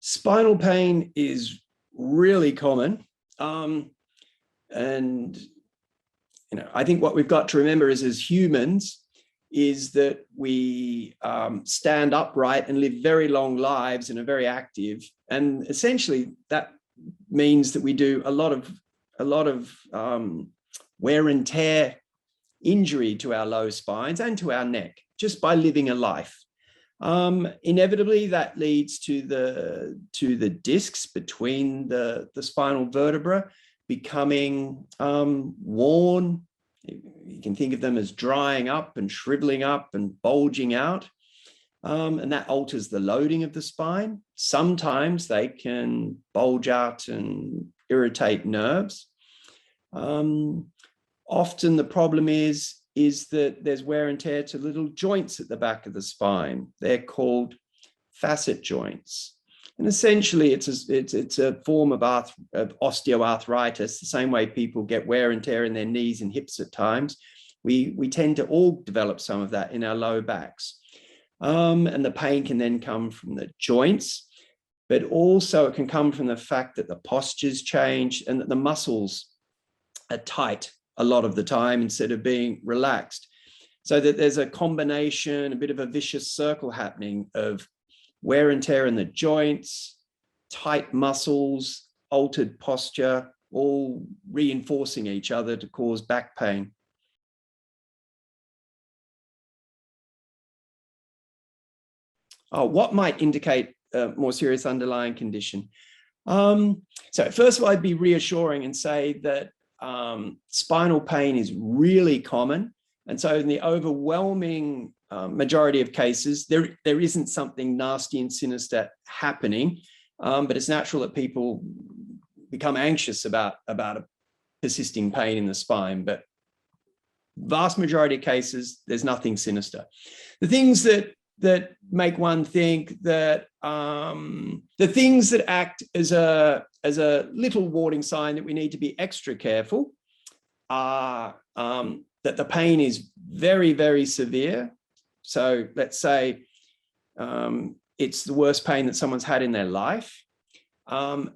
Spinal pain is really common. And I think what we've got to remember is, as humans, is that we stand upright and live very long lives and are very active. And essentially that means that we do a lot of wear and tear injury to our low spines and to our neck just by living a life. Inevitably, that leads to the discs between the spinal vertebra becoming worn. You can think of them as drying up and shriveling up and bulging out. And that alters the loading of the spine. Sometimes they can bulge out and irritate nerves. Often the problem is that there's wear and tear to little joints at the back of the spine. They're called facet joints. And essentially it's a form of osteoarthritis, the same way people get wear and tear in their knees and hips at times. We tend to all develop some of that in our low backs. And the pain can then come from the joints, but also it can come from the fact that the posture's changed and that the muscles are tight a lot of the time instead of being relaxed. So that there's a combination, a bit of a vicious circle happening of wear and tear in the joints, tight muscles, altered posture, all reinforcing each other to cause back pain. What might indicate a more serious underlying condition? So first of all, I'd be reassuring and say that spinal pain is really common. And so in the overwhelming majority of cases, there isn't something nasty and sinister happening, but it's natural that people become anxious about a persisting pain in the spine. But vast majority of cases, there's nothing sinister. The things that make one think that the things that act as a little warning sign that we need to be extra careful are that the pain is very, very severe. So let's say it's the worst pain that someone's had in their life, that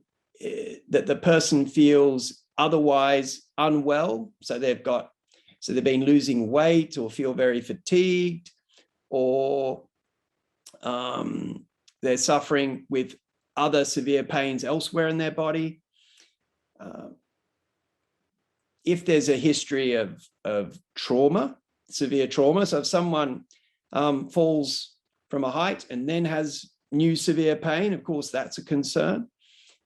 the person feels otherwise unwell. So they've been losing weight or feel very fatigued, or they're suffering with other severe pains elsewhere in their body. If there's a history of trauma, severe trauma, so if someone falls from a height and then has new severe pain, of course, that's a concern.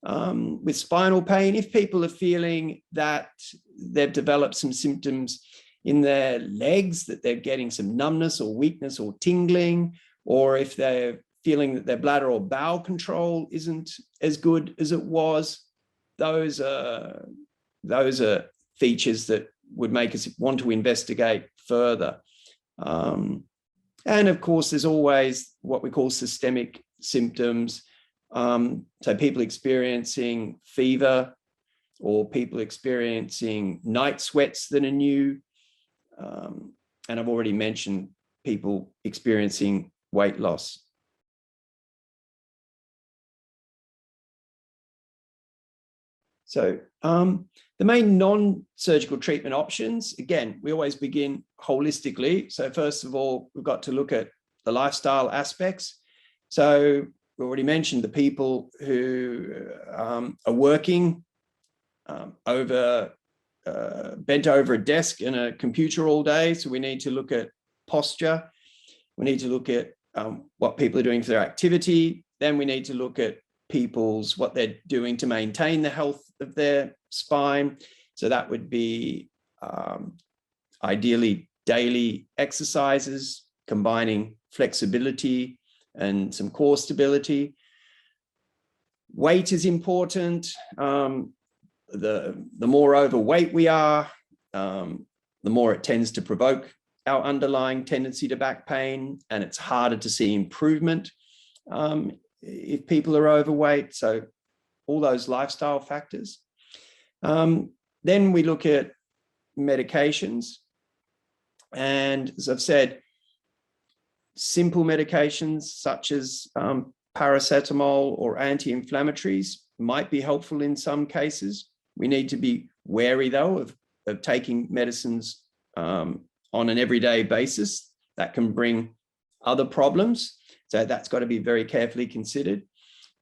With spinal pain, if people are feeling that they've developed some symptoms in their legs, that they're getting some numbness or weakness or tingling, or if they're feeling that their bladder or bowel control isn't as good as it was, those are features that would make us want to investigate further. And of course, there's always what we call systemic symptoms. So people experiencing fever, or people experiencing night sweats that are new. And I've already mentioned people experiencing weight loss. So the main non-surgical treatment options, again, we always begin holistically. So first of all, we've got to look at the lifestyle aspects. So we already mentioned the people who are working bent over a desk and a computer all day. So we need to look at posture. We need to look at what people are doing for their activity. Then we need to look at what they're doing to maintain the health of their spine. So that would be ideally daily exercises, combining flexibility and some core stability. Weight is important. The more overweight we are, the more it tends to provoke our underlying tendency to back pain, and it's harder to see improvement if people are overweight. So all those lifestyle factors. Then we look at medications. And as I've said, simple medications such as paracetamol or anti-inflammatories might be helpful in some cases. We need to be wary, though, of taking medicines on an everyday basis. That can bring other problems. So that's got to be very carefully considered.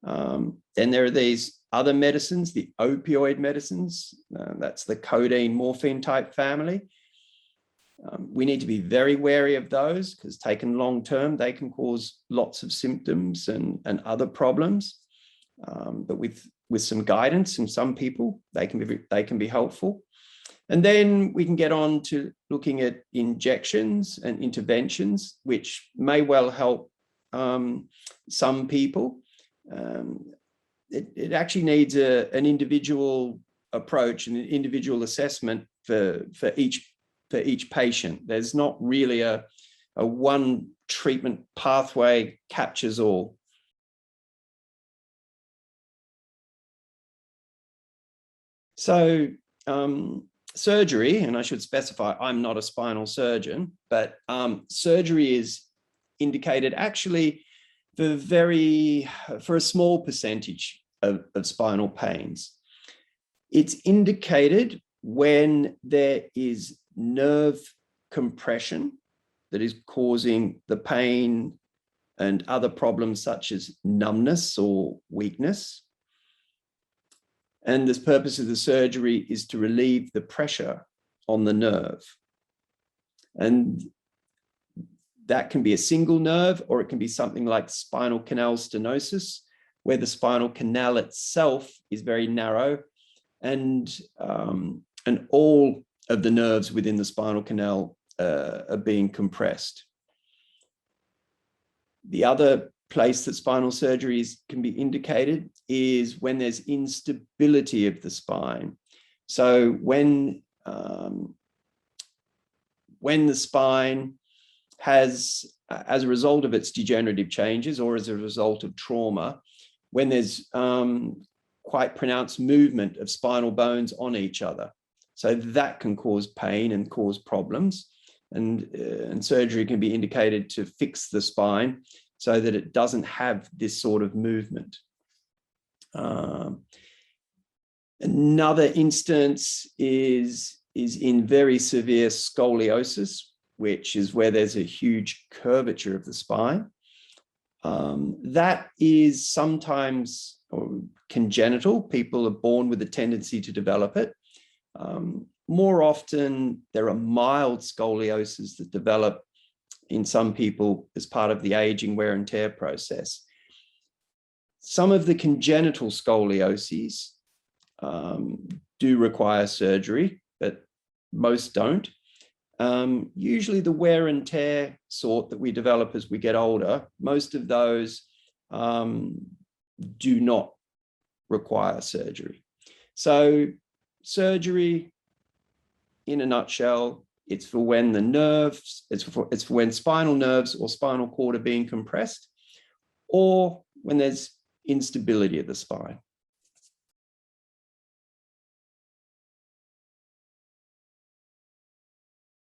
Then there are these other medicines, the opioid medicines. That's the codeine morphine type family. We need to be very wary of those because taken long term, they can cause lots of symptoms and other problems. But with some guidance from some people, they can be helpful. And then we can get on to looking at injections and interventions, which may well help some people. It actually needs an individual approach and an individual assessment for each patient. There's not really a one treatment pathway captures all. So surgery, and I should specify, I'm not a spinal surgeon, but surgery is indicated actually for a small percentage of spinal pains. It's indicated when there is nerve compression that is causing the pain and other problems such as numbness or weakness. And the purpose of the surgery is to relieve the pressure on the nerve. And that can be a single nerve, or it can be something like spinal canal stenosis, where the spinal canal itself is very narrow and all of the nerves within the spinal canal are being compressed. The other place that spinal surgeries can be indicated is when there's instability of the spine. So when the spine has, as a result of its degenerative changes or as a result of trauma, when there's quite pronounced movement of spinal bones on each other. So that can cause pain and cause problems. And surgery can be indicated to fix the spine so that it doesn't have this sort of movement. Another instance is in very severe scoliosis, which is where there's a huge curvature of the spine. That is sometimes congenital. People are born with a tendency to develop it. More often, there are mild scoliosis that develop in some people as part of the aging wear and tear process. Some of the congenital scolioses do require surgery, but most don't. Usually the wear and tear sort that we develop as we get older, most of those do not require surgery. So surgery, in a nutshell, it's for when the nerves, it's for when spinal nerves or spinal cord are being compressed, or when there's instability of the spine.